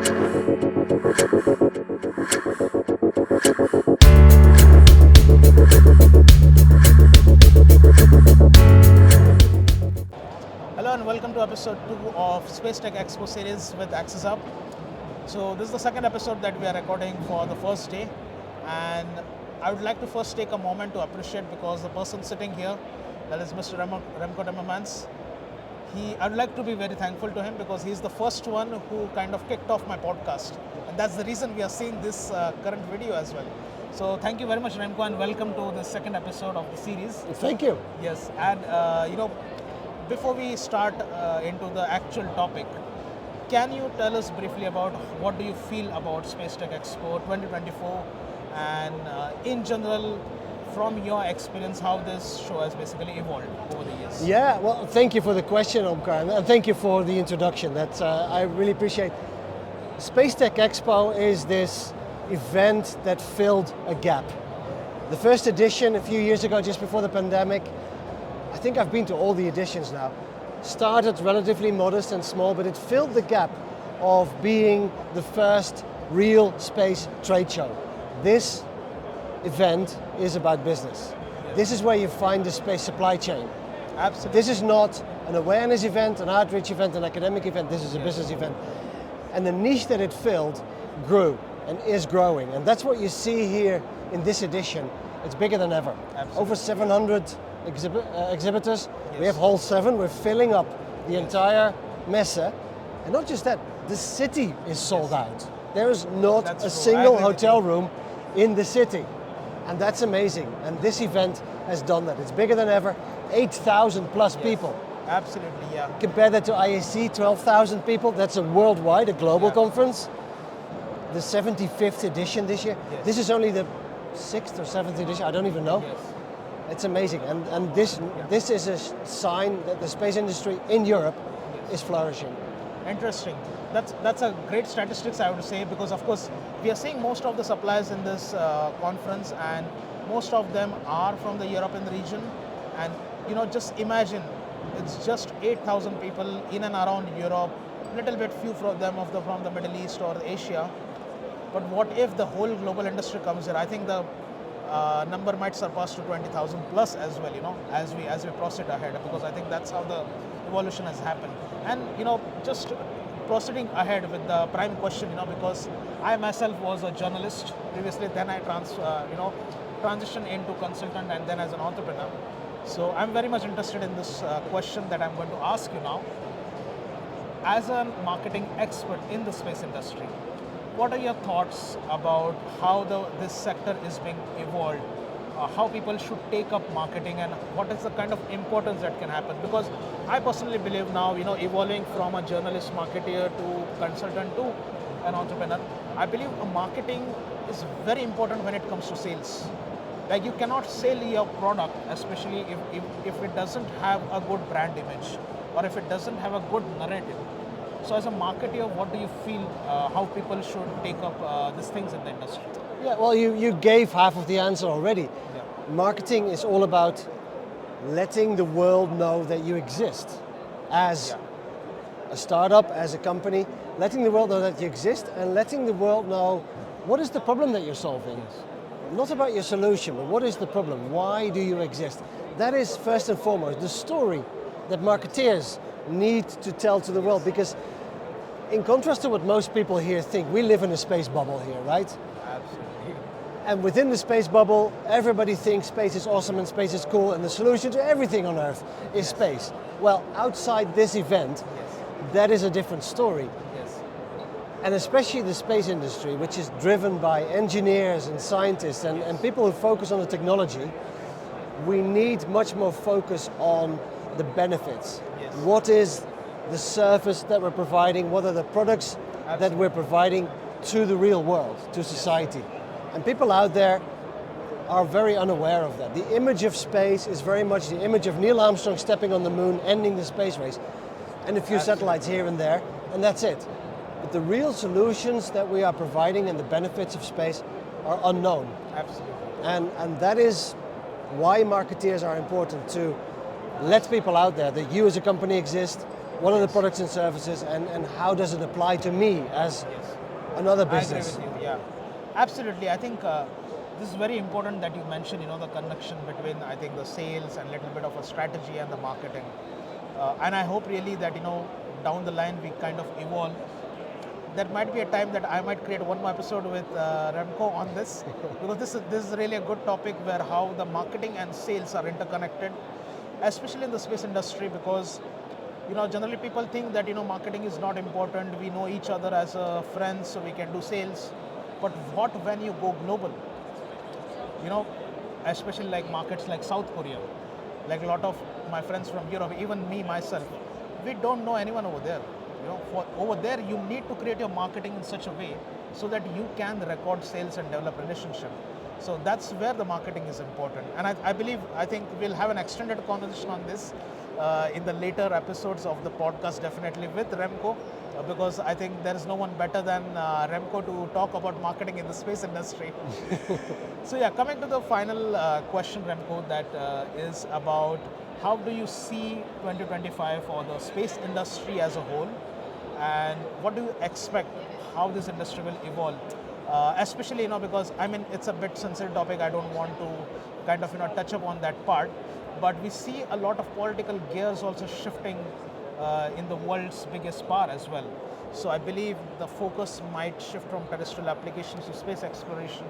Hello and welcome to episode 2 of Space Tech Expo series with Access Hub. So this is the second episode that we are recording for the first day, and I would like to first take a moment to appreciate because the person sitting here, that is Mr. Remco Timmermans, I would like to be very thankful to him because he's the first one who kind of kicked off my podcast, and that's the reason we are seeing this current video as well. So thank you very much, Remco, and welcome to the second episode of the series. Thank you. Yes, and before we start into the actual topic, can you tell us briefly about what do you feel about Space Tech Expo 2024 and in general, from your experience, how this show has basically evolved over the years? Yeah, well, thank you for the question, Omkar, and thank you for the introduction. That's I really appreciate. Space Tech Expo is this event that filled a gap. The first edition a few years ago, just before the pandemic, I think I've been to all the editions now, started relatively modest and small, but it filled the gap of being the first real space trade show. This event is about business. Yes. This is where you find the space supply chain. Absolutely. This is not an awareness event, an outreach event, an academic event, this is a business event. And the niche that it filled grew and is growing. And that's what you see here in this edition. It's bigger than ever. Absolutely. Over 700 exhibitors. Yes. We have Hall 7, we're filling up the entire messe. And not just that, the city is sold out. There is not That's a true. single I agree with hotel you. room in the city. And that's amazing. And this event has done that. It's bigger than ever, 8,000 plus Yes. people. Absolutely, yeah. Compare that to IAC, 12,000 people. That's a worldwide, a global Yeah. conference. The 75th edition this year. Yes. This is only the 6th or 7th edition, I don't even know. Yes. It's amazing, and this is a sign that the space industry in Europe is flourishing. Interesting. That's a great statistics, I would say, because of course we are seeing most of the suppliers in this conference, and most of them are from the European region. And just imagine, it's just 8,000 people in and around Europe. Little bit few from them from the Middle East or Asia. But what if the whole global industry comes here? I think the number might surpass to 20,000 plus as well, as we proceed ahead, because I think that's how the evolution has happened. And just proceeding ahead with the prime question, because I myself was a journalist previously, then I transitioned into consultant and then as an entrepreneur. So I'm very much interested in this question that I'm going to ask you now. As a marketing expert in the space industry, what are your thoughts about how this sector is being evolved? How people should take up marketing, and what is the kind of importance that can happen? Because I personally believe now, evolving from a journalist marketeer to consultant to an entrepreneur, I believe marketing is very important when it comes to sales. Like, you cannot sell your product, especially if it doesn't have a good brand image or if it doesn't have a good narrative. So as a marketer, what do you feel how people should take up these things in the industry? Yeah, well, you gave half of the answer already. Yeah. Marketing is all about letting the world know that you exist as a startup, as a company, letting the world know that you exist and letting the world know what is the problem that you're solving. Yes. Not about your solution, but what is the problem? Why do you exist? That is first and foremost the story that marketeers need to tell to the world, because in contrast to what most people here think, we live in a space bubble here, right? Absolutely. And within the space bubble, everybody thinks space is awesome and space is cool and the solution to everything on Earth is space. Well, outside this event, that is a different story. Yes. And especially the space industry, which is driven by engineers and scientists and people who focus on the technology, we need much more focus on the benefits. Yes. What is the service that we're providing? What are the products that we're providing to the real world, to society? And people out there are very unaware of that. The image of space is very much the image of Neil Armstrong stepping on the moon, ending the space race, and a few satellites here and there, and that's it. But the real solutions that we are providing and the benefits of space are unknown. Absolutely. And that is why marketeers are important, to let people out there that you as a company exist, What are the products and services, and how does it apply to me as Yes. another I agree business? with you. Yeah, absolutely. I think this is very important that you mentioned. The connection between I think the sales and little bit of a strategy and the marketing. And I hope really that down the line we kind of evolve. There might be a time that I might create one more episode with Remco on this because this is really a good topic where how the marketing and sales are interconnected, especially in the space industry because generally people think that marketing is not important. We know each other as friends, so we can do sales. But what when you go global? You know, especially like markets like South Korea, like a lot of my friends from Europe, even me myself, we don't know anyone over there. For over there, you need to create your marketing in such a way so that you can record sales and develop relationship. So that's where the marketing is important. And I think we'll have an extended conversation on this in the later episodes of the podcast, definitely with Remco, because I think there is no one better than Remco to talk about marketing in the space industry. So yeah, coming to the final question, Remco, that is about how do you see 2025 for the space industry as a whole, and what do you expect how this industry will evolve? Especially, because I mean it's a bit sensitive topic. I don't want to kind of touch upon that part, but we see a lot of political gears also shifting in the world's biggest power as well. So I believe the focus might shift from terrestrial applications to space exploration,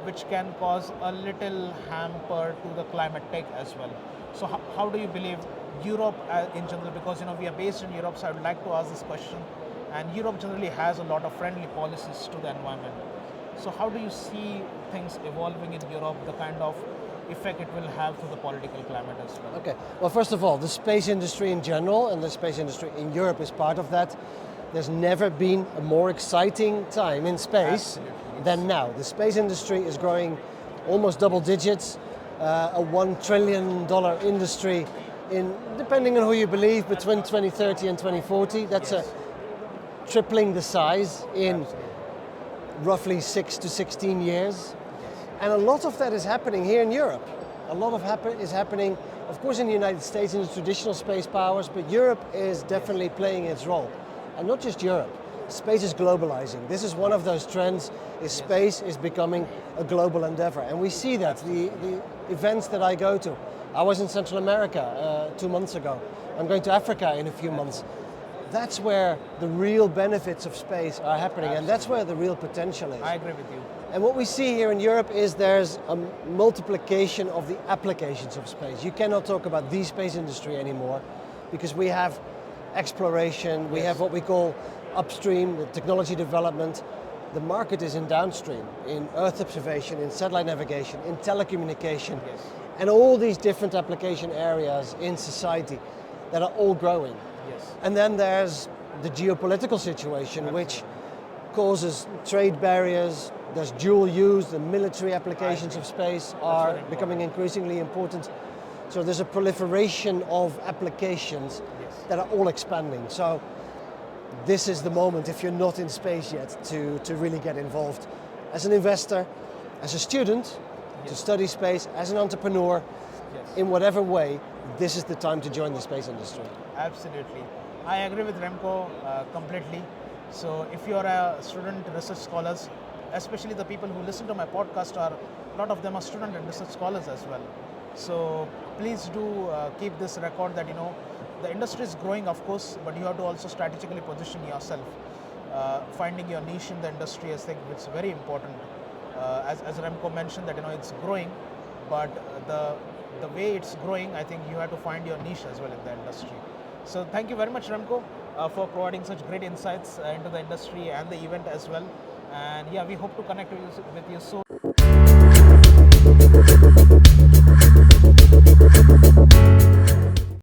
which can cause a little hamper to the climate tech as well. So how do you believe Europe in general, because we are based in Europe, so I would like to ask this question, and Europe generally has a lot of friendly policies to the environment. So how do you see things evolving in Europe, the kind of effect it will have to the political climate as well? Okay, well, first of all, the space industry in general and the space industry in Europe is part of that. There's never been a more exciting time in space than now. The space industry is growing almost double digits, a $1 trillion industry depending on who you believe, between 2030 and 2040. That's a tripling the size in roughly 6 to 16 years. And a lot of that is happening here in Europe. A lot of is happening, of course, in the United States in the traditional space powers, but Europe is definitely playing its role. And not just Europe. Space is globalizing. This is one of those trends, space is becoming a global endeavor. And we see that, the events that I go to. I was in Central America 2 months ago. I'm going to Africa in a few months. That's where the real benefits of space are happening, and that's where the real potential is. I agree with you. And what we see here in Europe is there's a multiplication of the applications of space. You cannot talk about the space industry anymore because we have exploration, we have what we call upstream, the technology development. The market is in downstream, in Earth observation, in satellite navigation, in telecommunication, and all these different application areas in society that are all growing. And then there's the geopolitical situation, which causes trade barriers. There's dual use. The military applications of space are becoming increasingly important. So there's a proliferation of applications that are all expanding. So this is the moment, if you're not in space yet, to really get involved. As an investor, as a student, to study space, as an entrepreneur, in whatever way, this is the time to join the space industry. Absolutely. I agree with Remco completely. So if you're a student, research scholars, especially the people who listen to my podcast, a lot of them are student and research scholars as well. So please do keep this record that the industry is growing, of course, but you have to also strategically position yourself. Finding your niche in the industry, I think it's very important. As Remco mentioned that it's growing, but the way it's growing, I think you have to find your niche as well in the industry. So thank you very much, Remco, for providing such great insights into the industry and the event as well. And yeah, we hope to connect with you soon.